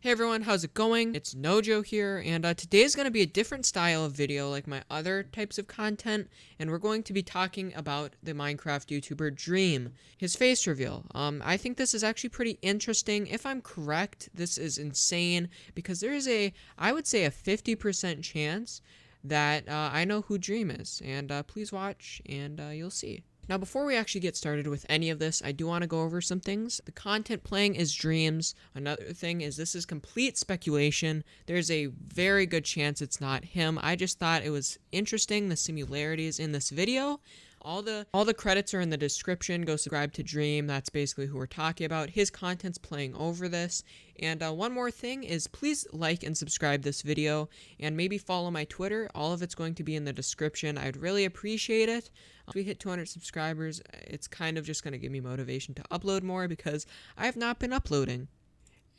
Hey everyone, how's it going? It's Nojo here, and today's going to be a different style of video like my other types of content, and we're going to be talking about the Minecraft YouTuber Dream, his face reveal. I think this is actually pretty interesting. If I'm correct, this is insane, because there is I would say a 50% chance that I know who Dream is, and please watch, and you'll see. Now, before we actually get started with any of this, I do want to go over some things. The content playing is Dreams. Another thing is this is complete speculation. There's a very good chance it's not him. I just thought it was interesting, the similarities in this video. All the credits are in the description. Go subscribe to Dream. That's basically who we're talking about. His content's playing over this. And one more thing is please like and subscribe this video and maybe follow my Twitter. All of it's going to be in the description. I'd really appreciate it. If we hit 200 subscribers, it's kind of just going to give me motivation to upload more because I have not been uploading.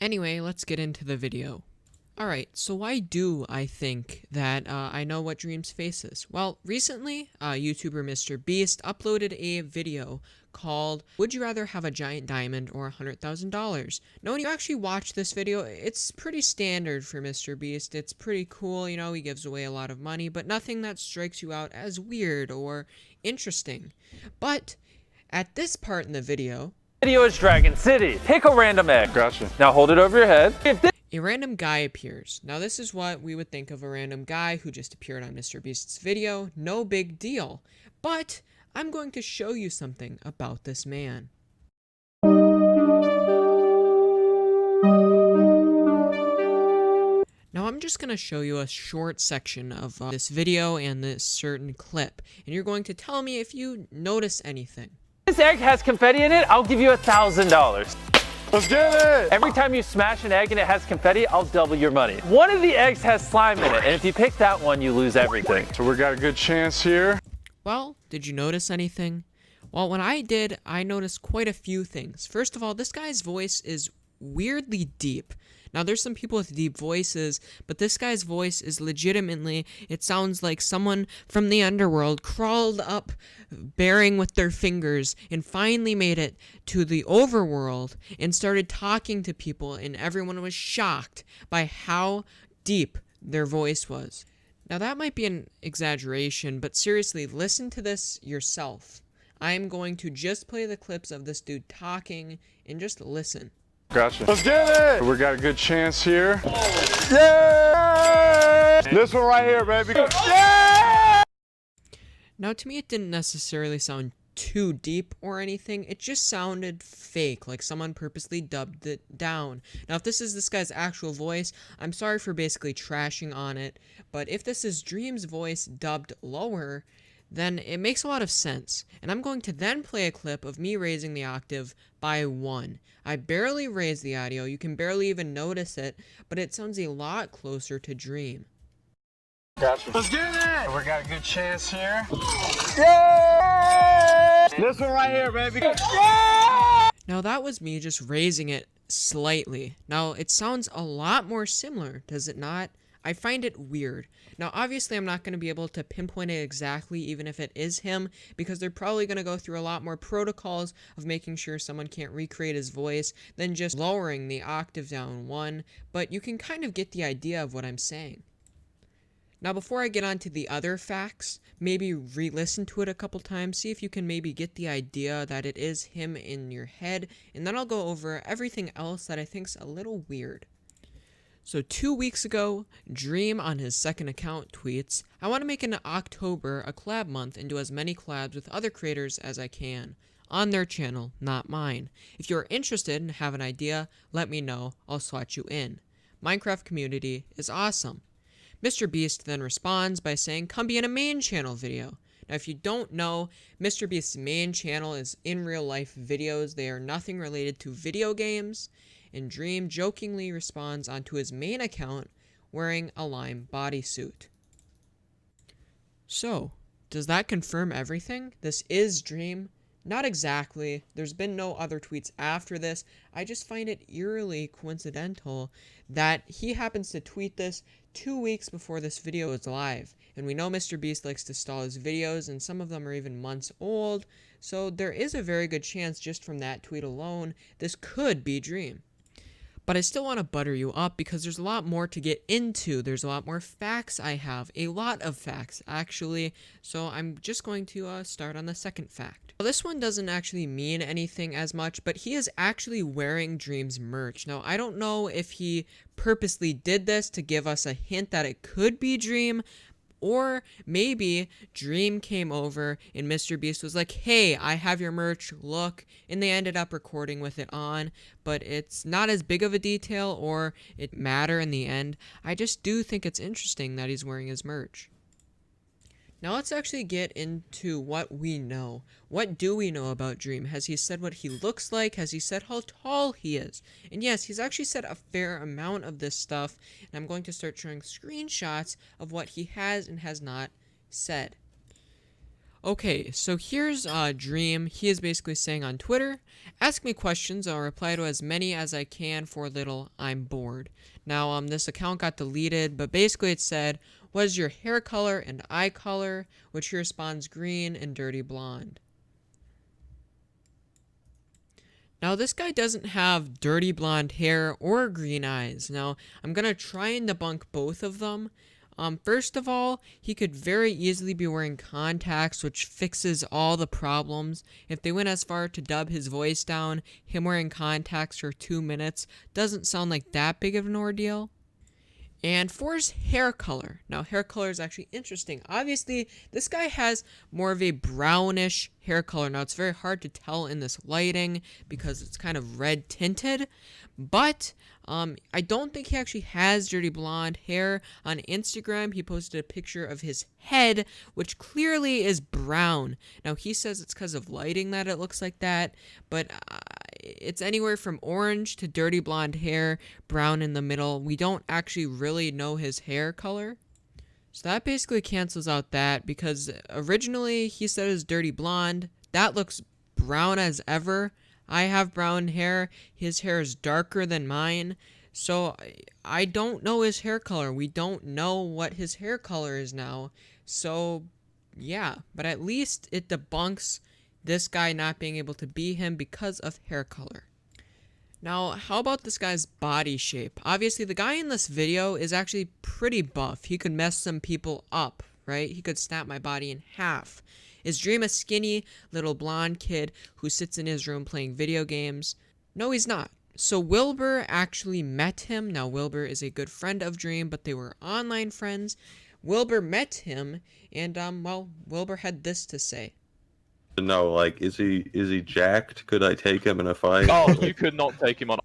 Anyway, let's get into the video. Alright, so why do I think that I know what Dream's face is? Well, recently, YouTuber Mr. Beast uploaded a video called, Would You Rather Have a Giant Diamond or $100,000? Now, when you actually watch this video, it's pretty standard for Mr. Beast. It's pretty cool, you know, he gives away a lot of money, but nothing that strikes you out as weird or interesting. But, at this part in the video is Dragon City. Pick a random egg. Gotcha. Now hold it over your head. A random guy appears. Now this is what we would think of a random guy who just appeared on Mr. Beast's video. No big deal. But I'm going to show you something about this man. Now I'm just going to show you a short section of this video and this certain clip. And you're going to tell me if you notice anything. This egg has confetti in it, I'll give you $1,000. Let's get it! Every time you smash an egg and it has confetti, I'll double your money. One of the eggs has slime in it, and if you pick that one, you lose everything. So we got a good chance here. Well, did you notice anything? Well, when I did, I noticed quite a few things. First of all, this guy's voice is weirdly deep. Now, there's some people with deep voices, but this guy's voice is legitimately, it sounds like someone from the underworld crawled up, bearing with their fingers, and finally made it to the overworld and started talking to people, and everyone was shocked by how deep their voice was. Now, that might be an exaggeration, but seriously, listen to this yourself. I'm going to just play the clips of this dude talking and just listen. Gotcha. Let's get it! We got a good chance here. Yeah! This one right here, baby. Yeah! Now, to me, it didn't necessarily sound too deep or anything. It just sounded fake, like someone purposely dubbed it down. Now, if this is this guy's actual voice, I'm sorry for basically trashing on it, but if this is Dream's voice dubbed lower, then it makes a lot of sense. And I'm going to then play a clip of me raising the octave by 1. I barely raise the audio, you can barely even notice it, but it sounds a lot closer to Dream. Gotcha. Let's get it! We got a good chance here. Yeah! This one right here, baby. Yeah! Now that was me just raising it slightly. Now it sounds a lot more similar, does it not? I find it weird. Now, obviously, I'm not going to be able to pinpoint it exactly, even if it is him, because they're probably going to go through a lot more protocols of making sure someone can't recreate his voice than just lowering the octave down 1, but you can kind of get the idea of what I'm saying. Now, before I get on to the other facts, maybe re-listen to it a couple times, see if you can maybe get the idea that it is him in your head, and then I'll go over everything else that I think's a little weird. So 2 weeks ago, Dream on his second account tweets, I want to make an October a collab month and do as many collabs with other creators as I can. On their channel, not mine. If you're interested and have an idea, let me know, I'll slot you in. Minecraft community is awesome. Mr. Beast then responds by saying, come be in a main channel video. Now if you don't know, Mr. Beast's main channel is in real life videos. They are nothing related to video games. And Dream jokingly responds onto his main account wearing a lime bodysuit. So, does that confirm everything? This is Dream? Not exactly. There's been no other tweets after this. I just find it eerily coincidental that he happens to tweet this 2 weeks before this video is live. And we know Mr. Beast likes to stall his videos, and some of them are even months old. So there is a very good chance just from that tweet alone, this could be Dream. But I still want to butter you up because there's a lot more to get into. There's a lot more facts I have. A lot of facts, actually. So I'm just going to start on the second fact. Well, this one doesn't actually mean anything as much, but he is actually wearing Dream's merch. Now, I don't know if he purposely did this to give us a hint that it could be Dream, or maybe Dream came over and Mr. Beast was like, hey, I have your merch, look, and they ended up recording with it on, but it's not as big of a detail or it matter in the end. I just do think it's interesting that he's wearing his merch. Now let's actually get into what we know. What do we know about Dream? Has he said what he looks like? Has he said how tall he is? And yes, he's actually said a fair amount of this stuff, and I'm going to start showing screenshots of what he has and has not said. Okay, so here's Dream. He is basically saying on Twitter, ask me questions, I'll reply to as many as I can for little, I'm bored. Now, this account got deleted, but basically it said, what is your hair color and eye color? Which he responds green and dirty blonde. Now, this guy doesn't have dirty blonde hair or green eyes. Now, I'm going to try and debunk both of them. First of all, he could very easily be wearing contacts, which fixes all the problems. If they went as far to dub his voice down, him wearing contacts for 2 minutes doesn't sound like that big of an ordeal. And for his hair color, now hair color is actually interesting. Obviously, this guy has more of a brownish hair color. Now, it's very hard to tell in this lighting because it's kind of red tinted, but I don't think he actually has dirty blonde hair. On Instagram, he posted a picture of his head, which clearly is brown. Now, he says it's because of lighting that it looks like that, but it's anywhere from orange to dirty blonde hair, brown in the middle. We don't actually really know his hair color. So that basically cancels out that, because originally he said it was dirty blonde. That looks brown as ever. I have brown hair. His hair is darker than mine. So I don't know his hair color. We don't know what his hair color is now. So yeah, but at least it debunks this guy not being able to be him because of hair color. Now, how about this guy's body shape? Obviously, the guy in this video is actually pretty buff. He could mess some people up, right? He could snap my body in half. Is Dream a skinny little blonde kid who sits in his room playing video games? No, he's not. So Wilbur actually met him. Now, Wilbur is a good friend of Dream, but they were online friends. Wilbur met him, and well, Wilbur had this to say. No, like, is he jacked? Could I take him in a fight? Oh, you could not take him on.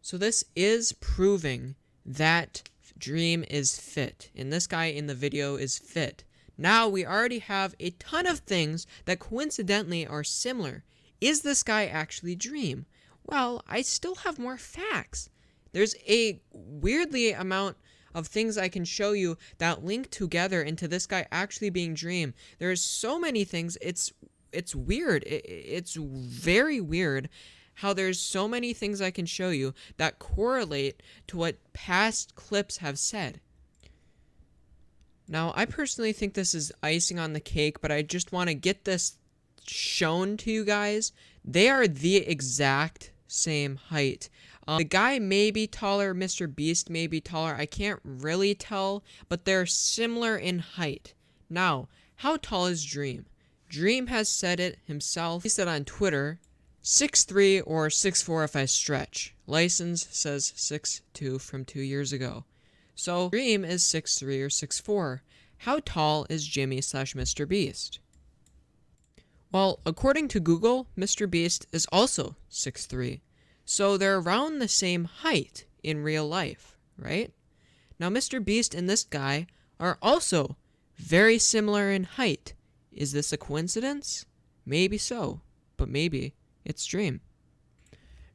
So this is proving that Dream is fit, and this guy in the video is fit. Now we already have a ton of things that coincidentally are similar. Is this guy actually Dream? Well, I still have more facts. There's a weirdly amount of things I can show you that link together into this guy actually being Dream. There's so many things. It's weird. It's very weird how there's so many things I can show you that correlate to what past clips have said. Now, I personally think this is icing on the cake, but I just want to get this shown to you guys. They are the exact same height. The guy may be taller, Mr. Beast may be taller, I can't really tell, but they're similar in height. Now, how tall is Dream? Dream has said it himself. He said on Twitter, 6'3" or 6'4" if I stretch. License says 6'2" from 2 years ago. So Dream is 6'3" or 6'4". How tall is Jimmy/Mr. Beast? Well, according to Google, Mr. Beast is also 6'3". So they're around the same height in real life, right? Now, Mr. Beast and this guy are also very similar in height. Is this a coincidence? Maybe so, but maybe it's Dream.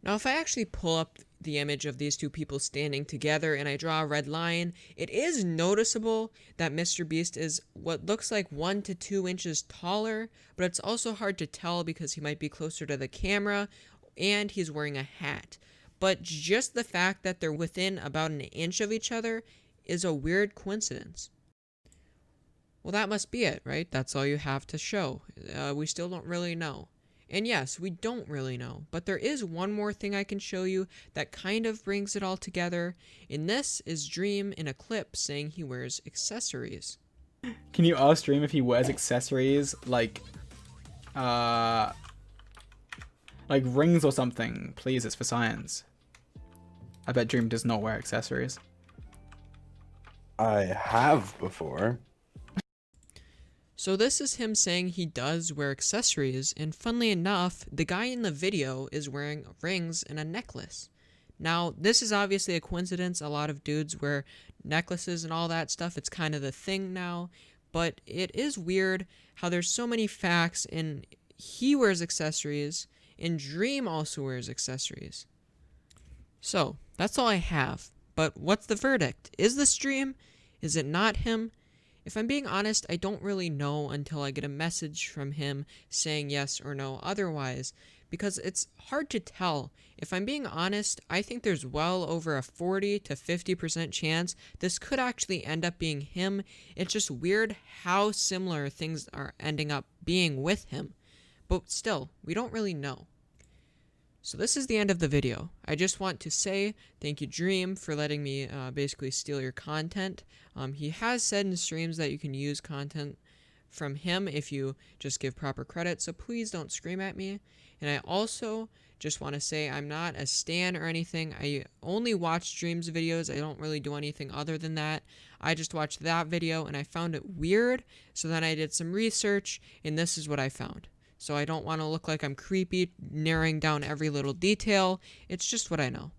Now, if I actually pull up the image of these two people standing together and I draw a red line, it is noticeable that Mr. Beast is what looks like 1 to 2 inches taller, but it's also hard to tell because he might be closer to the camera and he's wearing a hat. But just the fact that they're within about an inch of each other is a weird coincidence. Well, that must be it, right? That's all you have to show. We still don't really know. And yes, we don't really know, but there is one more thing I can show you that kind of brings it all together, and this is Dream in a clip saying he wears accessories. Can you ask Dream if he wears accessories like rings or something? Please, it's for science. I bet Dream does not wear accessories. I have before. So this is him saying he does wear accessories, and funnily enough, the guy in the video is wearing rings and a necklace. Now, this is obviously a coincidence. A lot of dudes wear necklaces and all that stuff. It's kind of the thing now, but it is weird how there's so many facts, and he wears accessories, and Dream also wears accessories. So, that's all I have. But what's the verdict? Is this Dream? Is it not him? If I'm being honest, I don't really know until I get a message from him saying yes or no otherwise, because it's hard to tell. If I'm being honest, I think there's well over a 40 to 50% chance this could actually end up being him. It's just weird how similar things are ending up being with him. But still, we don't really know. So this is the end of the video. I just want to say thank you, Dream, for letting me basically steal your content. He has said in streams that you can use content from him if you just give proper credit, so please don't scream at me. And I also just want to say I'm not a stan or anything. I only watch Dream's videos. I don't really do anything other than that. I just watched that video and I found it weird, so then I did some research and this is what I found. So I don't want to look like I'm creepy, narrowing down every little detail. It's just what I know.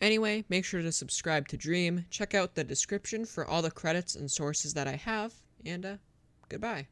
Anyway, make sure to subscribe to Dream. Check out the description for all the credits and sources that I have. And goodbye.